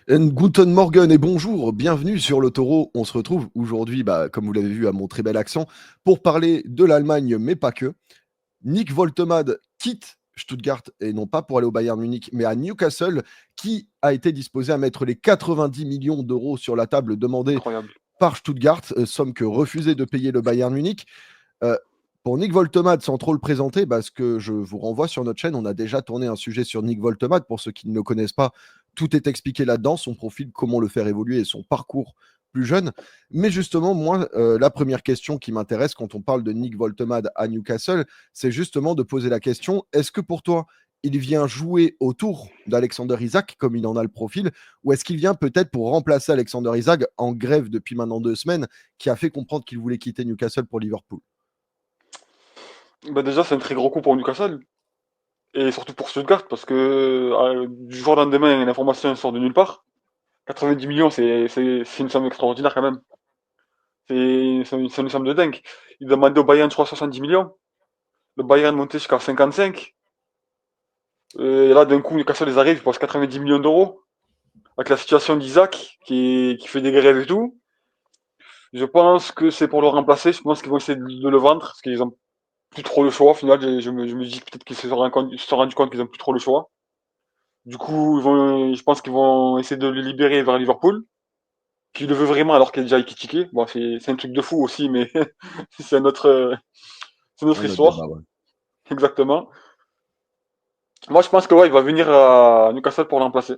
Guten Morgen et bonjour, bienvenue sur le Taureau. On se retrouve aujourd'hui, comme vous l'avez vu à mon très bel accent, pour parler de l'Allemagne, mais pas que. Nick Woltemade quitte Stuttgart et non pas pour aller au Bayern Munich, mais à Newcastle, qui a été disposé à mettre les 90 millions d'euros sur la table demandés Incroyable. par Stuttgart, somme que refusait de payer le Bayern Munich. Euh, pour Nick Woltemade, sans trop le présenter, parce que je vous renvoie sur notre chaîne, on a déjà tourné un sujet sur Nick Woltemade. Pour ceux qui ne le connaissent pas, tout est expliqué là-dedans, son profil, comment le faire évoluer et son parcours plus jeune. Mais justement, moi, la première question qui m'intéresse quand on parle de Nick Woltemade à Newcastle, c'est justement de poser la question, est-ce que pour toi, il vient jouer autour d'Alexander Isak, comme il en a le profil, ou est-ce qu'il vient peut-être pour remplacer Alexander Isak en grève depuis maintenant 2 semaines, qui a fait comprendre qu'il voulait quitter Newcastle pour Liverpool? Bah déjà, c'est un très gros coup pour Newcastle. Et surtout pour Stuttgart, parce que du jour au lendemain, une information sort de nulle part. 90 millions, c'est une somme extraordinaire quand même. C'est une somme de dingue. Il demandait au Bayern, je crois, 70 millions. Le Bayern montait jusqu'à 55. Et là, d'un coup, Newcastle, les arrive, ils posent 90 millions d'euros. Avec la situation d'Isaac, qui fait des grèves et tout. Je pense que c'est pour le remplacer. Je pense qu'ils vont essayer de le vendre, parce qu'ils ont plus trop le choix. Au final, je me dis peut-être qu'ils se sont rendus compte qu'ils ont plus trop le choix. Du coup, je pense qu'ils vont essayer de le libérer vers Liverpool, qui le veut vraiment alors qu'il est déjà équitiqué. Bon, c'est un truc de fou aussi, mais c'est notre Un autre débat, histoire. ouais. Exactement. Moi, je pense que ouais, il va venir à Newcastle pour l'emplacer.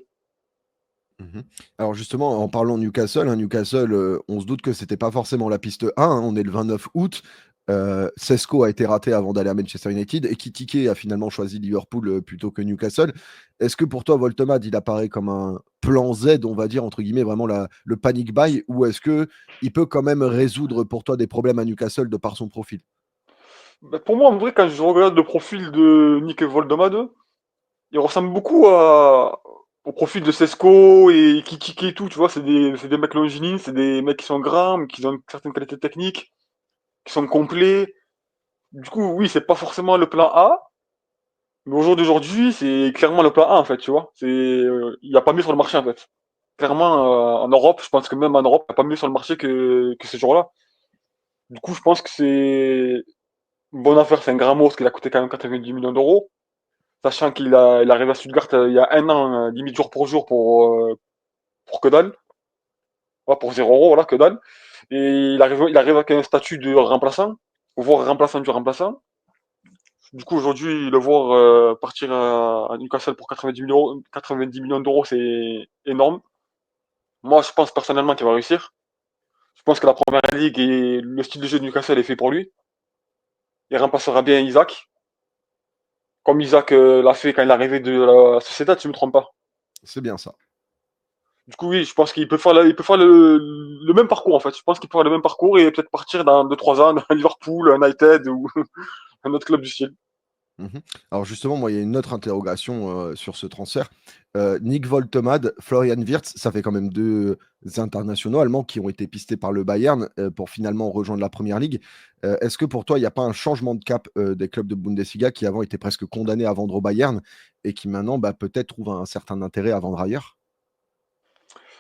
Mhm. Alors justement, en parlant de Newcastle, Newcastle, on se doute que c'était pas forcément la piste 1, on est le 29 août. Sesko a été raté avant d'aller à Manchester United et Kitike a finalement choisi Liverpool plutôt que Newcastle. Est-ce que pour toi, Voltemade, il apparaît comme un plan Z, on va dire, entre guillemets, vraiment le panic buy, ou est-ce que il peut quand même résoudre pour toi des problèmes à Newcastle de par son profil? Bah, pour moi, en vrai, quand je regarde le profil de Nick Voldemade, il ressemble beaucoup au profil de Sesko et Kitike et tout, tu vois, c'est des mecs longilines, c'est des mecs qui sont grands, mais qui ont une certaine qualité technique, qui sont complets. Du coup, oui, c'est pas forcément le plan A, mais au jour d'aujourd'hui, c'est clairement le plan A, en fait, tu vois. Il y a pas mieux sur le marché, en fait. Clairement, en Europe, je pense que même en Europe, il n'y a pas mieux sur le marché que ce jour-là. Du coup, je pense que c'est une bonne affaire, c'est un grand mot, parce qu'il a coûté quand même 90 millions d'euros. Sachant il arrive à Stuttgart il y a un an, limite jour pour jour, pour que dalle. Ouais, pour 0 euros, voilà, que dalle. Et il arrive avec un statut de remplaçant, voire remplaçant du remplaçant. Du coup, aujourd'hui, le voir partir à Newcastle pour 90 millions d'euros, c'est énorme. Moi, je pense personnellement qu'il va réussir. Je pense que la première ligue et le style de jeu de Newcastle est fait pour lui. Il remplacera bien Isaac, comme Isaac l'a fait quand il est arrivé de la Sociedad, si je ne me trompe pas. C'est bien ça. Du coup, oui, je pense qu'il peut faire, il peut faire le même parcours, en fait. Je pense qu'il peut faire le même parcours et peut-être partir dans 2-3 ans dans Liverpool, United ou un autre club du style. Mhm. Alors justement, moi, il y a une autre interrogation sur ce transfert. Nick Woltemade, Florian Wirtz, ça fait quand même deux internationaux allemands qui ont été pistés par le Bayern pour finalement rejoindre la Première Ligue. Est-ce que pour toi, il n'y a pas un changement de cap des clubs de Bundesliga qui avant étaient presque condamnés à vendre au Bayern et qui maintenant peut-être trouvent un certain intérêt à vendre ailleurs?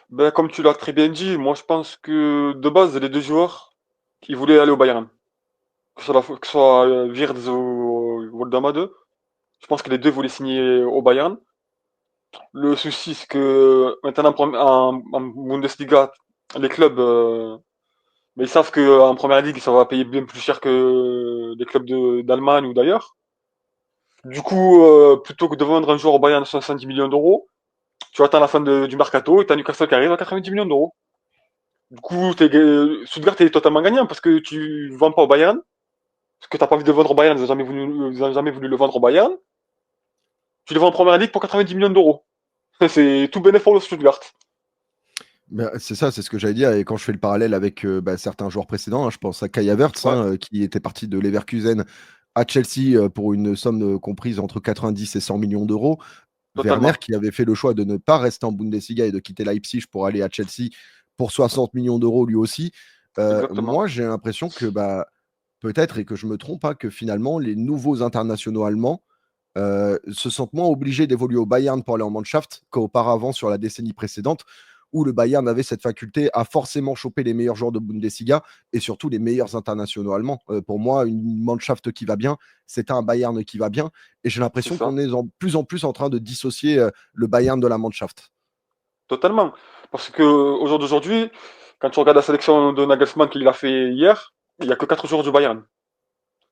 Ben, comme tu l'as très bien dit, moi je pense que de base, les deux joueurs qui voulaient aller au Bayern, que ce soit Wirtz ou Woldamade, je pense que les deux voulaient signer au Bayern. Le souci, c'est que maintenant en Bundesliga, les clubs, mais ils savent qu'en première ligue, ça va payer bien plus cher que les clubs d'Allemagne ou d'ailleurs. Du coup, plutôt que de vendre un joueur au Bayern à 70 millions d'euros, tu attends la fin du mercato et t'as Newcastle qui arrive à 90 millions d'euros. Du coup, Stuttgart est totalement gagnant parce que tu vends pas au Bayern, parce que t'as pas envie de le vendre au Bayern, ils ont jamais voulu le vendre au Bayern. Tu le vends en première ligue pour 90 millions d'euros. C'est tout bénéfice pour Stuttgart. C'est ça, c'est ce que j'allais dire. Et quand je fais le parallèle avec certains joueurs précédents, je pense à Kai Havertz, Ouais, qui était parti de Leverkusen à Chelsea pour une somme comprise entre 90 et 100 millions d'euros. Werner, totalement. qui avait fait le choix de ne pas rester en Bundesliga et de quitter Leipzig pour aller à Chelsea pour 60 millions d'euros lui aussi. Exactement. Moi, j'ai l'impression que peut-être, et que je me trompe pas, que finalement, les nouveaux internationaux allemands se sentent moins obligés d'évoluer au Bayern pour aller en Mannschaft qu'auparavant sur la décennie précédente, où le Bayern avait cette faculté à forcément choper les meilleurs joueurs de Bundesliga et surtout les meilleurs internationaux allemands. Pour moi, une Mannschaft qui va bien, c'est un Bayern qui va bien. Et j'ai C'est l'impression ça. qu'on est de plus en plus en train de dissocier le Bayern de la Mannschaft. Totalement. Parce que au jour d'aujourd'hui, quand tu regardes la sélection de Nagelsmann qu'il a fait hier, il n'y a que 4 joueurs du Bayern.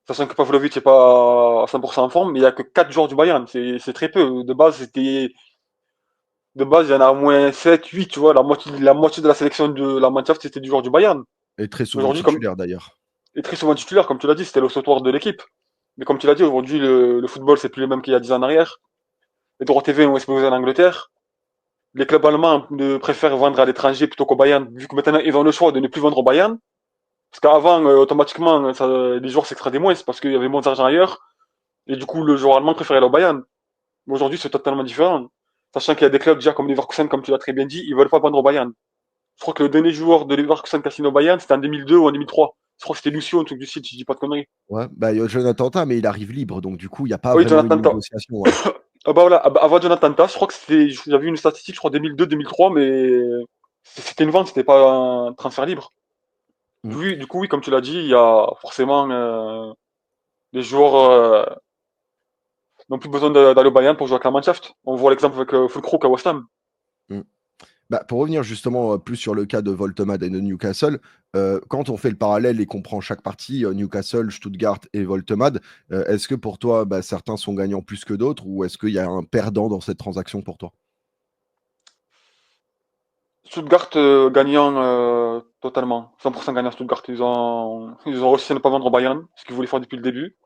Sachant que Pavlovic n'est pas à 100% en forme, mais il n'y a que 4 joueurs du Bayern. C'est très peu. De base, il y en a au moins 7, 8, tu vois. La moitié de la sélection de la Mannschaft, c'était du joueur du Bayern. Et très souvent Aujourd'hui, comme, titulaire d'ailleurs. et très souvent titulaire, comme tu l'as dit, c'était le sautoir de l'équipe. Mais comme tu l'as dit, aujourd'hui, le football, c'est plus le même qu'il y a 10 ans en arrière. Les droits TV ont explosé en Angleterre. Les clubs allemands préfèrent vendre à l'étranger plutôt qu'au Bayern, vu que maintenant ils ont le choix de ne plus vendre au Bayern. Parce qu'avant, automatiquement, les joueurs s'extradaient moins, c'est parce qu'il y avait moins d'argent ailleurs. Et du coup, le joueur allemand préférait aller au Bayern. Mais aujourd'hui, c'est totalement différent. Sachant qu'il y a des clubs déjà comme Leverkusen, comme tu l'as très bien dit, ils veulent pas vendre au Bayern. Je crois que le dernier joueur de Leverkusen qui a signé au Bayern, c'était en 2002 ou en 2003. Je crois que c'était Lucio, un truc du site, si je dis pas de conneries. Ouais, bah, il y a Jonathan Tah, mais il arrive libre, donc du coup, il n'y a pas Oui, vraiment une Jonathan Tah. négociation. Ouais. Ah bah voilà, ah bah avant Jonathan Tah, je crois que j'avais vu une statistique, je crois 2002-2003, mais c'était une vente, c'était pas un transfert libre. Mm. Oui, du coup, oui, comme tu l'as dit, il y a forcément les joueurs n'ont plus besoin d'aller au Bayern pour jouer avec la Mannschaft. On voit l'exemple avec Füllkrug à West Ham. Mm. Bah, pour revenir justement plus sur le cas de Voltemade et de Newcastle, quand on fait le parallèle et qu'on prend chaque partie, Newcastle, Stuttgart et Voltemade, est-ce que pour toi, bah, certains sont gagnants plus que d'autres ou est-ce qu'il y a un perdant dans cette transaction pour toi? Stuttgart gagnant totalement, 100% gagnant Stuttgart. Ils ont réussi à ne pas vendre au Bayern, ce qu'ils voulaient faire depuis le début.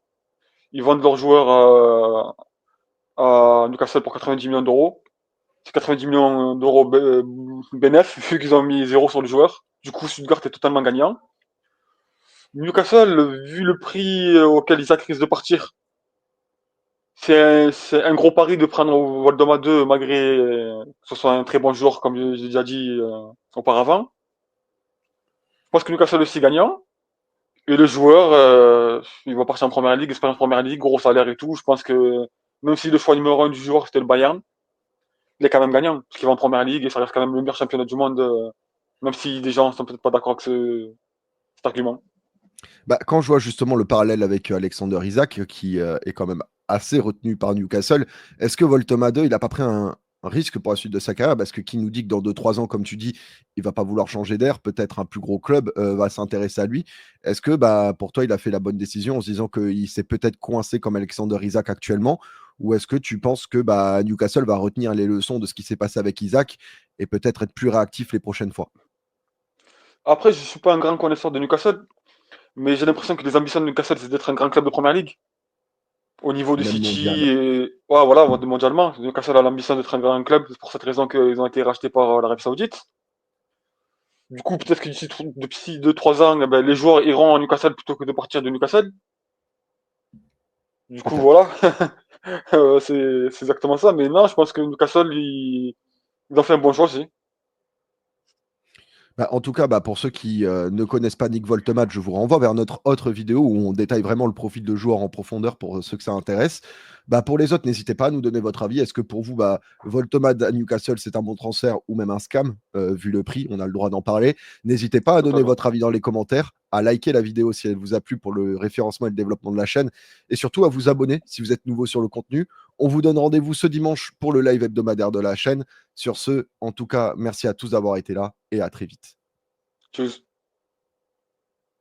Ils vendent leurs joueurs à Newcastle pour 90 millions d'euros. C'est 90 millions d'euros bénéf, vu qu'ils ont mis zéro sur le joueur. Du coup, Stuttgart est totalement gagnant. Newcastle, vu le prix auquel ils risquent de partir, c'est un gros pari de prendre Waldoma 2 malgré que ce soit un très bon joueur, comme j'ai déjà dit auparavant. Je pense que Newcastle aussi gagnant. Et le joueur, il va partir en première ligue, expérience première ligue, gros salaire et tout. Je pense que même si le choix numéro un du joueur c'était le Bayern, il est quand même gagnant. Parce qu'il va en première ligue et ça reste quand même le meilleur championnat du monde, même si des gens sont peut-être pas d'accord avec cet argument. Bah, quand je vois justement le parallèle avec Alexander Isak, qui est quand même assez retenu par Newcastle, est-ce que Voltoma 2, il n'a pas pris un risque pour la suite de sa carrière? Parce que qui nous dit que dans 2 3 ans, comme tu dis, il va pas vouloir changer d'air, peut-être un plus gros club va s'intéresser à lui. Est-ce que bah, pour toi, il a fait la bonne décision en se disant qu'il s'est peut-être coincé comme Alexander Isak actuellement? Ou est-ce que tu penses que bah, Newcastle va retenir les leçons de ce qui s'est passé avec Isaac et peut-être être plus réactif les prochaines fois? Après, je suis pas un grand connaisseur de Newcastle, mais j'ai l'impression que les ambitions de Newcastle, c'est d'être un grand club de première ligue. Au niveau de Même City mondial. et ouais, voilà, mondialement. Newcastle a l'ambition d'être un grand club, c'est pour cette raison qu'ils ont été rachetés par l'Arabie Saoudite. Du coup, peut-être que d'ici 2-3 ans, eh ben, les joueurs iront à Newcastle plutôt que de partir de Newcastle. Du coup, Peut-être. voilà. C'est exactement ça. Mais non, je pense que Newcastle, ils ont fait un bon choix aussi. Bah, en tout cas, bah, pour ceux qui ne connaissent pas Nick Voltemat, je vous renvoie vers notre autre vidéo où on détaille vraiment le profil de joueur en profondeur pour ceux que ça intéresse. Bah, pour les autres, n'hésitez pas à nous donner votre avis. Est-ce que pour vous, bah, Voltemat à Newcastle, c'est un bon transfert ou même un scam, vu le prix? On a le droit d'en parler. N'hésitez pas à donner Totalement. votre avis dans les commentaires, à liker la vidéo si elle vous a plu pour le référencement et le développement de la chaîne, et surtout à vous abonner si vous êtes nouveau sur le contenu. On vous donne rendez-vous ce dimanche pour le live hebdomadaire de la chaîne. Sur ce, en tout cas, merci à tous d'avoir été là et à très vite. Tchuss.